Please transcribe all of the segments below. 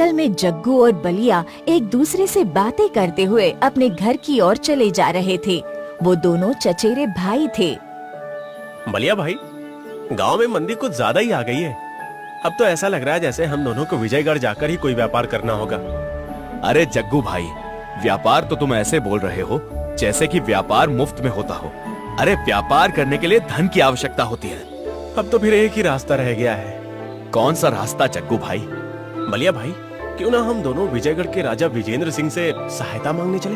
जंगल में जग्गू और बलिया एक दूसरे से बातें करते हुए अपने घर की ओर चले जा रहे थे। वो दोनों चचेरे भाई थे। बलिया भाई, गांव में मंदी कुछ ज्यादा ही आ गई है। अब तो ऐसा लग रहा है जैसे हम दोनों को विजयगढ़ जाकर ही कोई व्यापार करना होगा। अरे जग्गू भाई, व्यापार तो तुम ऐसे बोल रहे हो जैसे कि व्यापार मुफ्त में होता हो। अरे व्यापार करने के लिए धन की आवश्यकता होती है। अब तो फिर एक ही रास्ता रह गया है। कौन सा रास्ता जग्गू भाई? बलिया भाई, क्यों ना हम दोनों विजयगढ़ के राजा विजेंद्र सिंह से सहायता मांगने चले।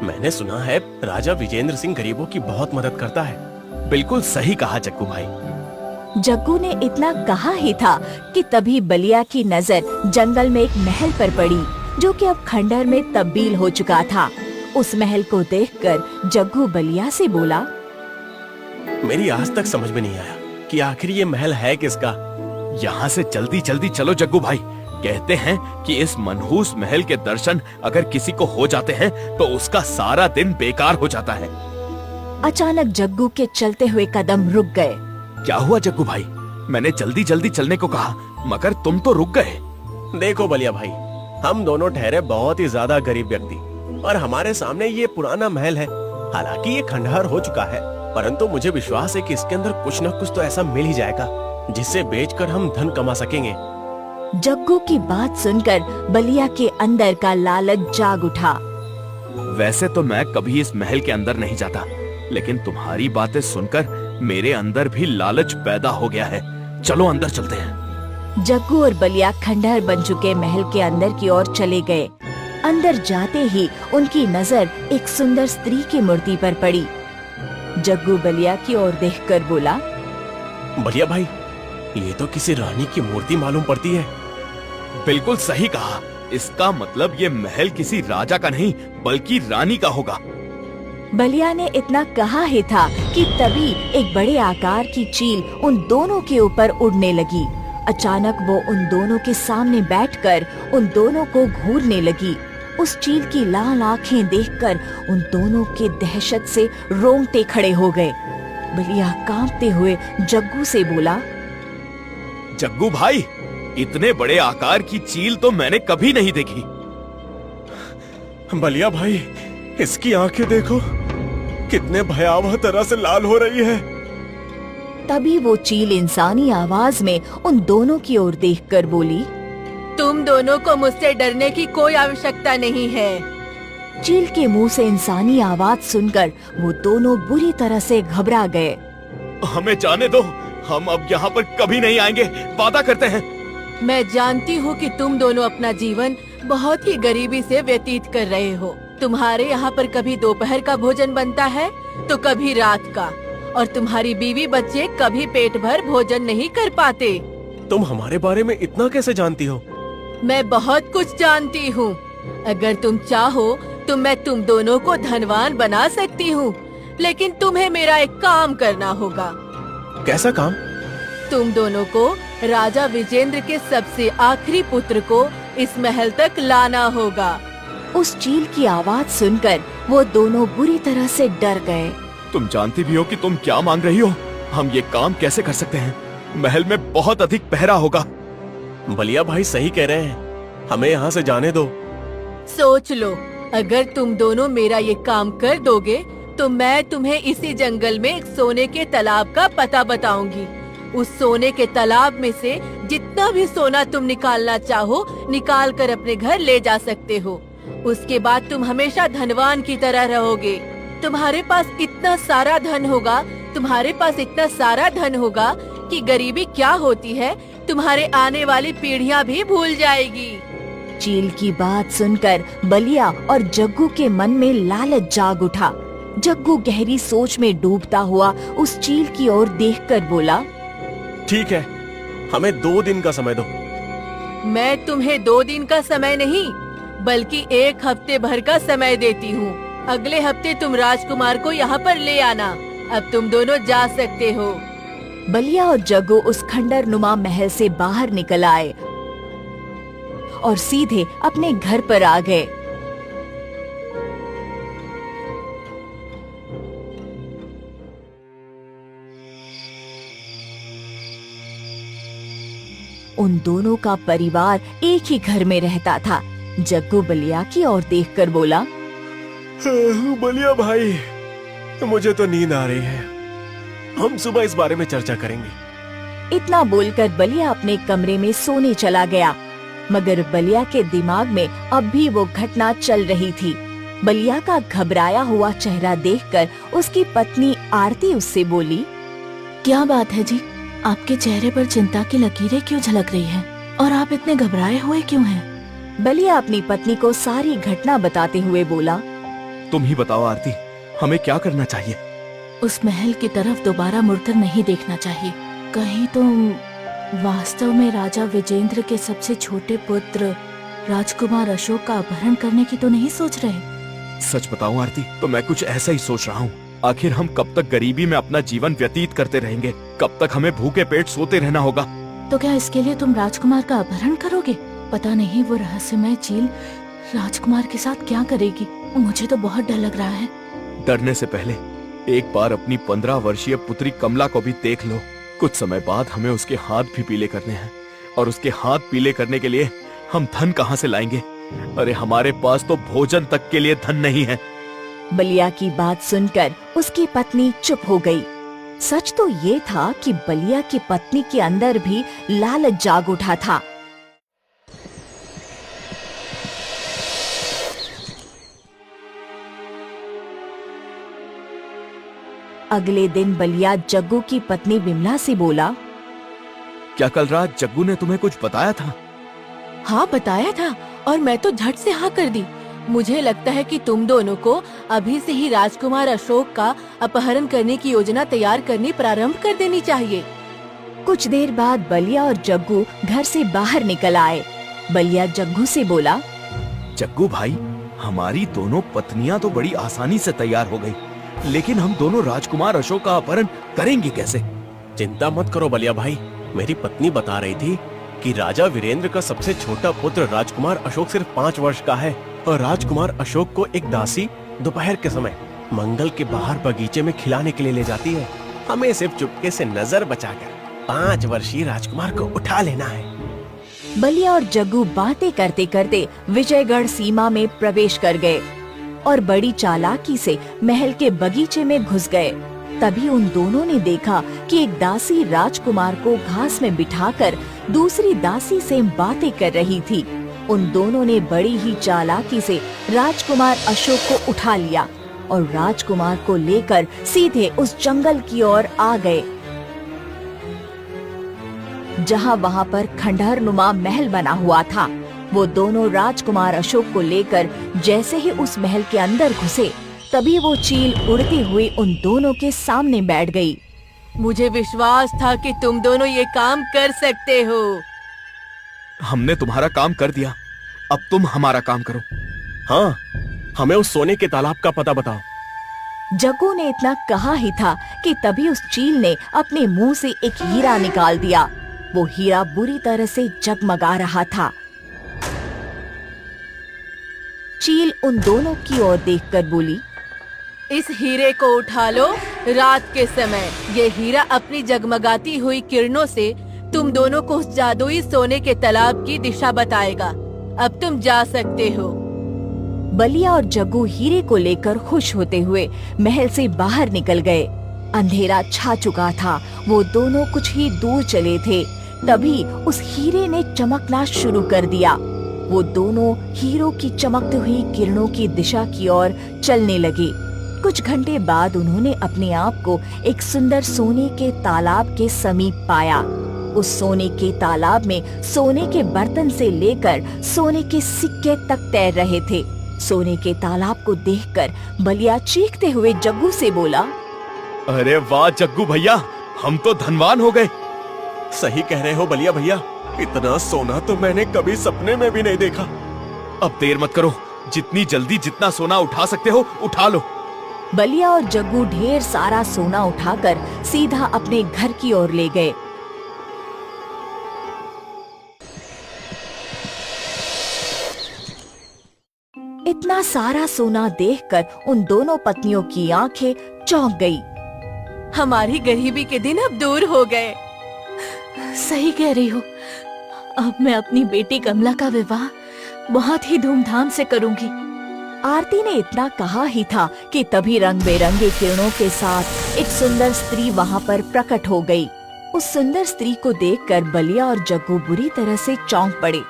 मैंने सुना है राजा विजेंद्र सिंह गरीबों की बहुत मदद करता है। बिल्कुल सही कहा जग्गू भाई। जग्गू ने इतना कहा ही था कि तभी बलिया की नजर जंगल में एक महल पर पड़ी, जो कि अब खंडहर में तब्दील हो चुका था। उस महल को देखकर जग्गू बलिया से बोला, मेरी आज तक समझ में नहीं आया कि आखिर ये महल है किसका। यहाँ से जल्दी जल्दी चलो जग्गू भाई। कहते हैं कि इस मनहूस महल के दर्शन अगर किसी को हो जाते हैं तो उसका सारा दिन बेकार हो जाता है। अचानक जग्गू के चलते हुए कदम रुक गए। क्या हुआ जग्गू भाई? मैंने जल्दी जल्दी चलने को कहा मगर तुम तो रुक गए। देखो बलिया भाई, हम दोनों ठहरे बहुत ही ज्यादा गरीब व्यक्ति और हमारे सामने ये पुराना महल है। हालांकि ये खंडहर हो चुका है, परंतु मुझे विश्वास है कि इसके अंदर कुछ न कुछ तो ऐसा मिल ही जाएगा जिसे बेचकर हम धन कमा सकेंगे। जग्गू की बात सुनकर बलिया के अंदर का लालच जाग उठा। वैसे तो मैं कभी इस महल के अंदर नहीं जाता, लेकिन तुम्हारी बातें सुनकर मेरे अंदर भी लालच पैदा हो गया है। चलो अंदर चलते हैं। जग्गू और बलिया खंडहर बन चुके महल के अंदर की ओर चले गए। अंदर जाते ही उनकी नजर एक सुंदर स्त्री की मूर्ति पर पड़ी। जग्गू बलिया की ओर देखकर बोला, बलिया भाई, ये तो किसी रानी की मूर्ति मालूम पड़ती है। बिल्कुल सही कहा। इसका मतलब ये महल किसी राजा का नहीं बल्कि रानी का होगा। बलिया ने इतना कहा ही था कि तभी एक बड़े आकार की चील उन दोनों के ऊपर उड़ने लगी। अचानक वो उन दोनों के सामने बैठकर उन दोनों को घूरने लगी। उस चील की लाल आंखें देखकर उन दोनों के दहशत से रोंगटे खड़े हो गए। बलिया कांपते हुए जग्गू से बोला, जग्गू भाई, इतने बड़े आकार की चील तो मैंने कभी नहीं देखी। बलिया भाई, इसकी आंखें देखो, कितने भयावह तरह से लाल हो रही है। तभी वो चील इंसानी आवाज में उन दोनों की ओर देखकर बोली, तुम दोनों को मुझसे डरने की कोई आवश्यकता नहीं है। चील के मुंह से इंसानी आवाज सुनकर वो दोनों बुरी तरह से घबरा गए। हमें जाने दो, हम अब यहाँ पर कभी नहीं आएंगे, वादा करते हैं। मैं जानती हूँ कि तुम दोनों अपना जीवन बहुत ही गरीबी से व्यतीत कर रहे हो। तुम्हारे यहाँ पर कभी दोपहर का भोजन बनता है तो कभी रात का, और तुम्हारी बीवी बच्चे कभी पेट भर भोजन नहीं कर पाते। तुम हमारे बारे में इतना कैसे जानती हो? मैं बहुत कुछ जानती हूँ। अगर तुम चाहो तो मैं तुम दोनों को धनवान बना सकती हूँ, लेकिन तुम्हें मेरा एक काम करना होगा। कैसा काम? तुम दोनों को राजा विजेंद्र के सबसे आखिरी पुत्र को इस महल तक लाना होगा। उस चील की आवाज सुनकर वो दोनों बुरी तरह से डर गए। तुम जानती भी हो कि तुम क्या मांग रही हो। हम ये काम कैसे कर सकते हैं? महल में बहुत अधिक पहरा होगा। बलिया भाई सही कह रहे हैं, हमें यहाँ से जाने दो। सोच लो, अगर तुम दोनों मेरा ये काम कर दोगे तो मैं तुम्हें इसी जंगल में एक सोने के तालाब का पता बताऊंगी। उस सोने के तालाब में से जितना भी सोना तुम निकालना चाहो निकाल कर अपने घर ले जा सकते हो। उसके बाद तुम हमेशा धनवान की तरह रहोगे। तुम्हारे पास इतना सारा धन होगा, तुम्हारे पास इतना सारा धन होगा कि गरीबी क्या होती है तुम्हारे आने वाली पीढ़ियां भी भूल जाएगी। चील की बात सुनकर बलिया और जग्गू के मन में लालच जाग उठा। जग्गू गहरी सोच में डूबता हुआ उस चील की ओर देखकर बोला, ठीक है, हमें 2 दिन का समय दो। मैं तुम्हें 2 दिन का समय नहीं बल्कि 1 हफ्ते भर का समय देती हूँ। अगले हफ्ते तुम राजकुमार को यहाँ पर ले आना। अब तुम दोनों जा सकते हो। बलिया और जग्गू उस खंडर नुमा महल से बाहर निकल आए और सीधे अपने घर पर आ गए। उन दोनों का परिवार एक ही घर में रहता था। जग्गू बलिया की ओर देखकर बोला, बलिया भाई, मुझे तो नींद आ रही है, हम सुबह इस बारे में चर्चा करेंगे। इतना बोलकर बलिया अपने कमरे में सोने चला गया, मगर बलिया के दिमाग में अब भी वो घटना चल रही थी। बलिया का घबराया हुआ चेहरा देखकर उसकी पत्नी आरती उससे बोली, क्या बात है जी, आपके चेहरे पर चिंता की लकीरें क्यों झलक रही हैं? और आप इतने घबराए हुए क्यों हैं? बलिया अपनी पत्नी को सारी घटना बताते हुए बोला, तुम ही बताओ आरती, हमें क्या करना चाहिए? उस महल की तरफ दोबारा मुड़कर नहीं देखना चाहिए। कहीं तुम वास्तव में राजा विजेंद्र के सबसे छोटे पुत्र राजकुमार अशोक का अपहरण करने की तो नहीं सोच रहे? सच बताऊं आरती, तो मैं कुछ ऐसा ही सोच रहा हूँ। आखिर हम कब तक गरीबी में अपना जीवन व्यतीत करते रहेंगे? कब तक हमें भूखे पेट सोते रहना होगा? तो क्या इसके लिए तुम राजकुमार का अपहरण करोगे? पता नहीं वो रहस्यमय चील राजकुमार के साथ क्या करेगी। मुझे तो बहुत डर लग रहा है। डरने से पहले एक बार अपनी 15 वर्षीय पुत्री कमला को भी देख लो। कुछ समय बाद हमें उसके हाथ भी पीले करने हैं, और उसके हाथ पीले करने के लिए हम धन कहाँ से लाएंगे? अरे हमारे पास तो भोजन तक के लिए धन नहीं है। बलिया की बात सुनकर उसकी पत्नी चुप हो गई। सच तो ये था कि बलिया की पत्नी के अंदर भी लालच जाग उठा था। अगले दिन बलिया जग्गू की पत्नी विमला से बोला, क्या कल रात जग्गू ने तुम्हें कुछ बताया था? हाँ बताया था, और मैं तो झट से हाँ कर दी। मुझे लगता है कि तुम दोनों को अभी से ही राजकुमार अशोक का अपहरण करने की योजना तैयार करनी प्रारंभ कर देनी चाहिए। कुछ देर बाद बलिया और जग्गू घर से बाहर निकल आए। बलिया जग्गू से बोला, जग्गू भाई, हमारी दोनों पत्नियां तो बड़ी आसानी से तैयार हो गई, लेकिन हम दोनों राजकुमार अशोक का अपहरण करेंगे कैसे? चिंता मत करो बलिया भाई, मेरी पत्नी बता रही थी कि राजा वीरेंद्र का सबसे छोटा पुत्र राजकुमार अशोक सिर्फ 5 वर्ष का है, और राजकुमार अशोक को एक दासी दोपहर के समय मंगल के बाहर बगीचे में खिलाने के लिए ले जाती है। हमें सिर्फ चुपके से नजर बचाकर 5 वर्षीय राजकुमार को उठा लेना है। बलिया और जग्गू बातें करते करते विजयगढ़ सीमा में प्रवेश कर गए और बड़ी चालाकी से महल के बगीचे में घुस गए। तभी उन दोनों ने देखा कि एक दासी राजकुमार को घास में बिठाकर दूसरी दासी से बातें कर रही थी। उन दोनों ने बड़ी ही चालाकी से राजकुमार अशोक को उठा लिया और राजकुमार को लेकर सीधे उस जंगल की ओर आ गए, जहां वहां पर खंडहर नुमा महल बना हुआ था। वो दोनों राजकुमार अशोक को लेकर जैसे ही उस महल के अंदर घुसे, तभी वो चील उड़ते हुए उन दोनों के सामने बैठ गई। मुझे विश्वास था कि तुम दोनों ये काम कर सकते हो। हमने तुम्हारा काम कर दिया, अब तुम हमारा काम करो। हाँ, हमें उस सोने के तालाब का पता बताओ। जग्गू ने इतना कहा ही था कि तभी उस चील ने अपने मुंह से एक हीरा निकाल दिया। वो हीरा बुरी तरह से जगमगा रहा था। चील उन दोनों की ओर देखकर बोली, इस हीरे को उठा लो। रात के समय ये हीरा अपनी जगमगाती हुई किरणों से तुम दोनों को उस जादुई सोने के तालाब की दिशा बताएगा। अब तुम जा सकते हो। बलिया और जग्गू हीरे को लेकर खुश होते हुए महल से बाहर निकल गए। अंधेरा छा चुका था। वो दोनों कुछ ही दूर चले थे, तभी उस हीरे ने चमकना शुरू कर दिया। वो दोनों हीरो की चमकती हुई किरणों की दिशा की ओर चलने लगे। कुछ घंटे बाद उन्होंने अपने आप को एक सुंदर सोने के तालाब के समीप पाया। उस सोने के तालाब में सोने के बर्तन से लेकर सोने के सिक्के तक तैर रहे थे। सोने के तालाब को देखकर बलिया चीखते हुए जग्गू से बोला, अरे वाह जग्गू भैया, हम तो धनवान हो गए। सही कह रहे हो बलिया भैया, इतना सोना तो मैंने कभी सपने में भी नहीं देखा। अब देर मत करो, जितनी जल्दी जितना सोना उठा सकते हो उठा लो। बलिया और जग्गू ढेर सारा सोना उठाकर सीधा अपने घर की ओर ले गए। इतना सारा सोना देखकर उन दोनों पत्नियों की आंखें चौंक गई। हमारी गरीबी के दिन अब दूर हो गए। सही कह रही हो, अब मैं अपनी बेटी कमला का विवाह बहुत ही धूमधाम से करूंगी। आरती ने इतना कहा ही था कि तभी रंग बेरंगे किरणों के साथ एक सुंदर स्त्री वहाँ पर प्रकट हो गई। उस सुंदर स्त्री को देखकर बलिया और जग्गू बुरी तरह से चौंक पड़े।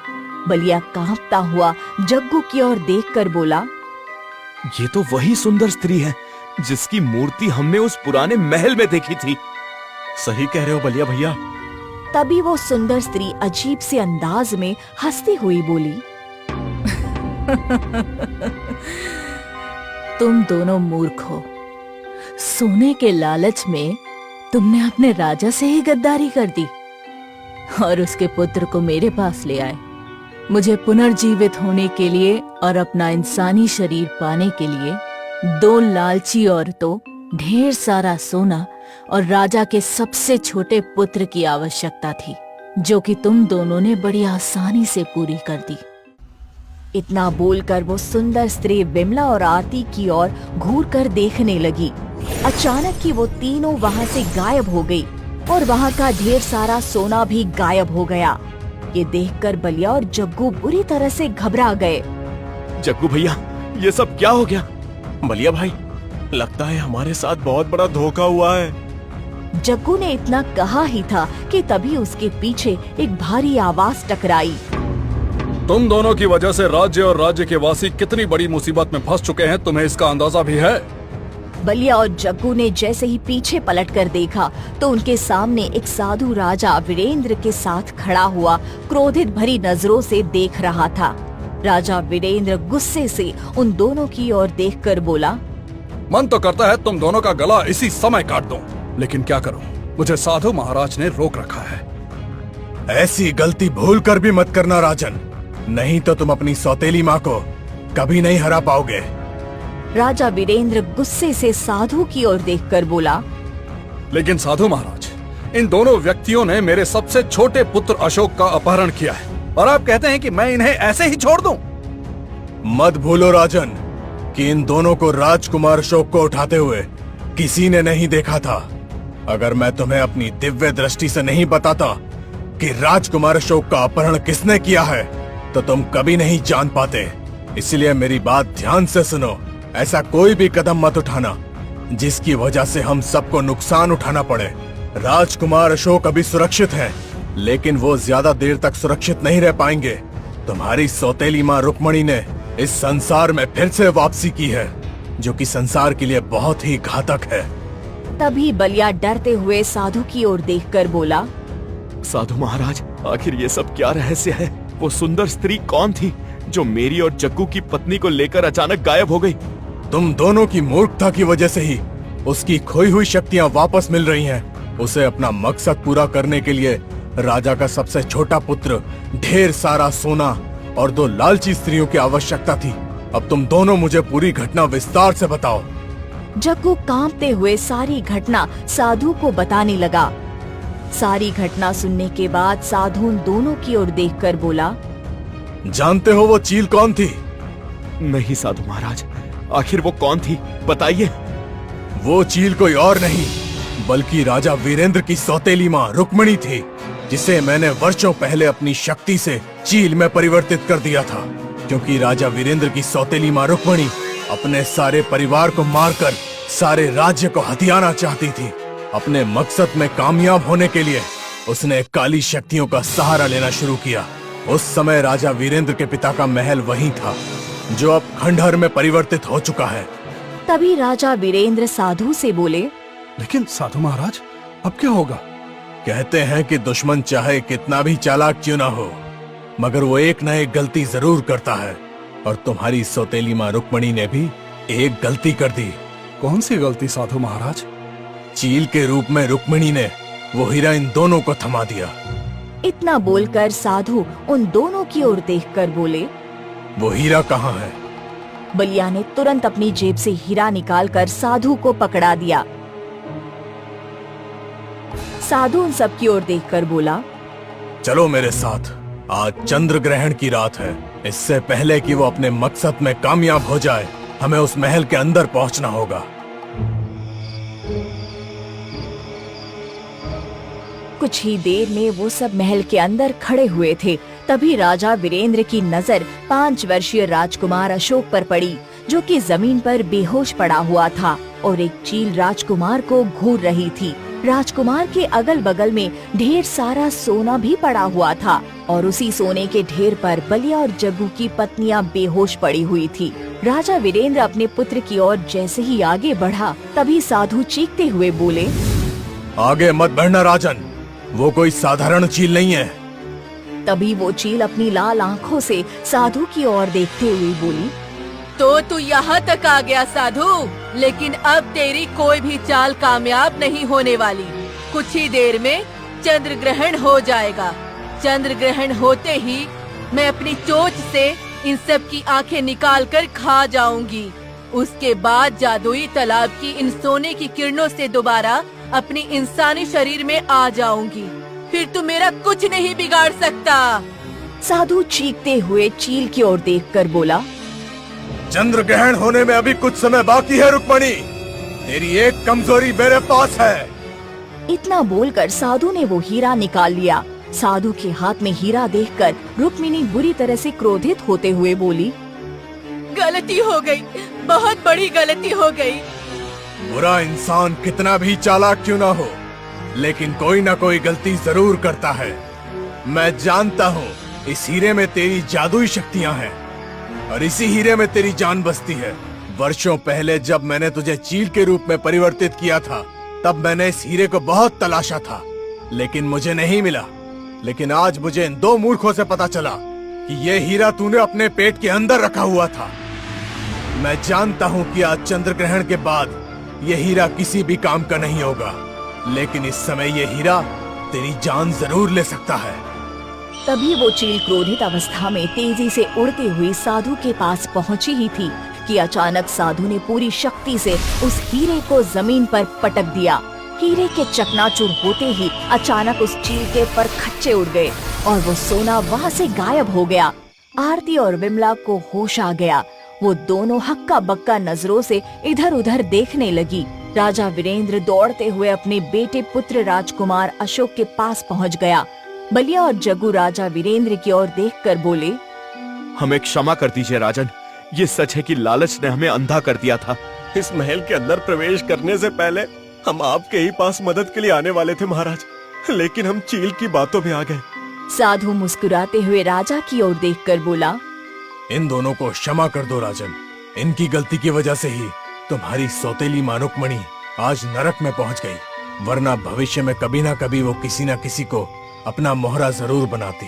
बलिया कांपता हुआ जग्गू की ओर देखकर बोला, ये तो वही सुंदर स्त्री है जिसकी मूर्ति हमने उस पुराने महल में देखी थी। सही कह रहे हो बलिया भैया। तभी वो सुंदर स्त्री अजीब से अंदाज में हंसती हुई बोली, तुम दोनों मूर्ख हो। सोने के लालच में तुमने अपने राजा से ही गद्दारी कर दी और उसके पुत्र को मेरे पास ले आए। मुझे पुनर्जीवित होने के लिए और अपना इंसानी शरीर पाने के लिए 2 लालची औरतों, ढेर सारा सोना और राजा के सबसे छोटे पुत्र की आवश्यकता थी, जो कि तुम दोनों ने बड़ी आसानी से पूरी कर दी। इतना बोलकर वो सुंदर स्त्री विमला और आरती की ओर घूर कर देखने लगी। अचानक ही वो तीनों वहाँ से गायब हो गई और वहाँ का ढेर सारा सोना भी गायब हो गया। ये देखकर बलिया और जग्गू बुरी तरह से घबरा गए। जग्गू भैया, ये सब क्या हो गया? बलिया भाई, लगता है हमारे साथ बहुत बड़ा धोखा हुआ है। जग्गू ने इतना कहा ही था कि तभी उसके पीछे एक भारी आवाज टकराई। तुम दोनों की वजह से राज्य और राज्य के वासी कितनी बड़ी मुसीबत में फंस चुके हैं, तुम्हें इसका अंदाजा भी है? बलिया और जग्गू ने जैसे ही पीछे पलटकर देखा तो उनके सामने एक साधु राजा वीरेंद्र के साथ खड़ा हुआ क्रोधित भरी नजरों से देख रहा था। राजा वीरेंद्र गुस्से से उन दोनों की ओर देखकर बोला, मन तो करता है तुम दोनों का गला इसी समय काट दूं, लेकिन क्या करूं, मुझे साधु महाराज ने रोक रखा है। ऐसी गलती भूल कर भी मत करना राजन, नहीं तो तुम अपनी सौतेली माँ को कभी नहीं हरा पाओगे। राजा वीरेंद्र गुस्से से साधु की ओर देखकर बोला, लेकिन साधु महाराज, इन दोनों व्यक्तियों ने मेरे सबसे छोटे पुत्र अशोक का अपहरण किया है और आप कहते हैं कि मैं इन्हें ऐसे ही छोड़ दूं? मत भूलो राजन कि इन दोनों को राजकुमार अशोक को उठाते हुए किसी ने नहीं देखा था। अगर मैं तुम्हें अपनी दिव्य दृष्टि से नहीं बताता कि राजकुमार अशोक का अपहरण किसने किया है तो तुम कभी नहीं जान पाते। इसलिए मेरी बात ध्यान से सुनो। ऐसा कोई भी कदम मत उठाना जिसकी वजह से हम सबको नुकसान उठाना पड़े। राजकुमार अशोक अभी सुरक्षित हैं, लेकिन वो ज्यादा देर तक सुरक्षित नहीं रह पाएंगे। तुम्हारी सौतेली माँ रुक्मणी ने इस संसार में फिर से वापसी की है, जो कि संसार के लिए बहुत ही घातक है। तभी बलिया डरते हुए साधु की ओर देखकर बोला, साधु महाराज, आखिर ये सब क्या रहस्य है? वो सुंदर स्त्री कौन थी जो मेरी और जग्गू की पत्नी को लेकर अचानक गायब हो गई? तुम दोनों की मूर्खता की वजह से ही उसकी खोई हुई शक्तियाँ वापस मिल रही हैं। उसे अपना मकसद पूरा करने के लिए राजा का सबसे छोटा पुत्र, ढेर सारा सोना और 2 लालची स्त्रियों की आवश्यकता थी। अब तुम दोनों मुझे पूरी घटना विस्तार से बताओ। जग्गू कांपते हुए सारी घटना साधु को बताने लगा। सारी घटना सुनने के बाद साधु उन दोनों की ओर देखकर बोला, जानते हो वो चील कौन थी? नहीं साधु महाराज, आखिर वो कौन थी, बताइए। वो चील कोई और नहीं बल्कि राजा वीरेंद्र की सौतेली माँ रुक्मणी थी, जिसे मैंने वर्षों पहले अपनी शक्ति से चील में परिवर्तित कर दिया था। क्योंकि राजा वीरेंद्र की सौतेली माँ रुक्मणी अपने सारे परिवार को मारकर सारे राज्य को हथियाना चाहती थी। अपने मकसद में कामयाब होने के लिए उसने काली शक्तियों का सहारा लेना शुरू किया। उस समय राजा वीरेंद्र के पिता का महल वही था, जो अब खंडहर में परिवर्तित हो चुका है। तभी राजा वीरेंद्र साधु से बोले, लेकिन साधु महाराज, अब क्या होगा? कहते हैं कि दुश्मन चाहे कितना भी चालाक क्यों ना हो, मगर वो एक न एक गलती जरूर करता है। और तुम्हारी सौतेली माँ रुक्मणी ने भी एक गलती कर दी। कौन सी गलती साधु महाराज? चील के रूप में रुक्मणी ने वो हीरा इन दोनों को थमा दिया। इतना बोलकर साधु उन दोनों की ओर देखकर बोले, वो हीरा कहाँ है? बलिया ने तुरंत अपनी जेब से हीरा निकालकर साधु को पकड़ा दिया। साधु उन सब की ओर देखकर बोला, चलो मेरे साथ, आज चंद्र ग्रहण की रात है। इससे पहले कि वो अपने मकसद में कामयाब हो जाए, हमें उस महल के अंदर पहुंचना होगा। कुछ ही देर में वो सब महल के अंदर खड़े हुए थे। तभी राजा वीरेंद्र की नजर 5 वर्षीय राजकुमार अशोक पर पड़ी, जो कि जमीन पर बेहोश पड़ा हुआ था और एक चील राजकुमार को घूर रही थी। राजकुमार के अगल बगल में ढेर सारा सोना भी पड़ा हुआ था और उसी सोने के ढेर पर बलिया और जग्गू की पत्नियां बेहोश पड़ी हुई थी। राजा वीरेंद्र अपने पुत्र की ओर जैसे ही आगे बढ़ा, तभी साधु चीखते हुए बोले, आगे मत बढ़ना राजन, वो कोई साधारण चील नहीं है। तभी वो चील अपनी लाल आंखों से साधु की ओर देखते हुए बोली, तो तू यहाँ तक आ गया साधु, लेकिन अब तेरी कोई भी चाल कामयाब नहीं होने वाली। कुछ ही देर में चंद्र ग्रहण हो जाएगा। चंद्र ग्रहण होते ही मैं अपनी चोंच से इन सब की आंखें निकाल कर खा जाऊंगी। उसके बाद जादुई तालाब की इन सोने की किरणों से दोबारा अपनी इंसानी शरीर में आ जाऊंगी। फिर तू मेरा कुछ नहीं बिगाड़ सकता। साधु चीखते हुए चील की ओर देखकर बोला, चंद्र ग्रहण होने में अभी कुछ समय बाकी है रुक्मणी, तेरी एक कमजोरी मेरे पास है। इतना बोलकर साधु ने वो हीरा निकाल लिया। साधु के हाथ में हीरा देखकर रुक्मिणी बुरी तरह से क्रोधित होते हुए बोली, गलती हो गई, बहुत बड़ी गलती हो गई। बुरा इंसान कितना भी चालाक क्यों ना हो, लेकिन कोई ना कोई गलती जरूर करता है। मैं जानता हूँ इस हीरे में तेरी जादुई शक्तियाँ हैं और इसी हीरे में तेरी जान बसती है। वर्षों पहले जब मैंने तुझे चील के रूप में परिवर्तित किया था, तब मैंने इस हीरे को बहुत तलाशा था, लेकिन मुझे नहीं मिला। लेकिन आज मुझे इन 2 मूर्खों से पता चला कि ये हीरा तूने अपने पेट के अंदर रखा हुआ था। मैं जानता हूँ कि आज चंद्र ग्रहण के बाद ये हीरा किसी भी काम का नहीं होगा, लेकिन इस समय ये हीरा तेरी जान जरूर ले सकता है। तभी वो चील क्रोधित अवस्था में तेजी से उड़ती हुई साधु के पास पहुंची ही थी कि अचानक साधु ने पूरी शक्ति से उस हीरे को जमीन पर पटक दिया। हीरे के चकनाचूर होते ही अचानक उस चील के पर खच्चे उड़ गए और वो सोना वहाँ से गायब हो गया। आरती और विमला को होश आ गया। वो दोनों हक्का बक्का नजरों से इधर उधर देखने लगी। राजा वीरेंद्र दौड़ते हुए अपने बेटे पुत्र राजकुमार अशोक के पास पहुँच गया। बलिया और जग्गू राजा वीरेंद्र की ओर देखकर बोले, हमें क्षमा कर दीजिए राजन, ये सच है कि लालच ने हमें अंधा कर दिया था। इस महल के अंदर प्रवेश करने से पहले हम आपके ही पास मदद के लिए आने वाले थे महाराज, लेकिन हम चील की बातों में आ गए। साधु मुस्कुराते हुए राजा की ओर देखकर बोला, इन दोनों को क्षमा कर दो राजन, इनकी गलती की वजह से ही तुम्हारी सौतेली मां रुक्मणी आज नरक में पहुंच गई, वरना भविष्य में कभी ना कभी वो किसी न किसी को अपना मोहरा जरूर बनाती।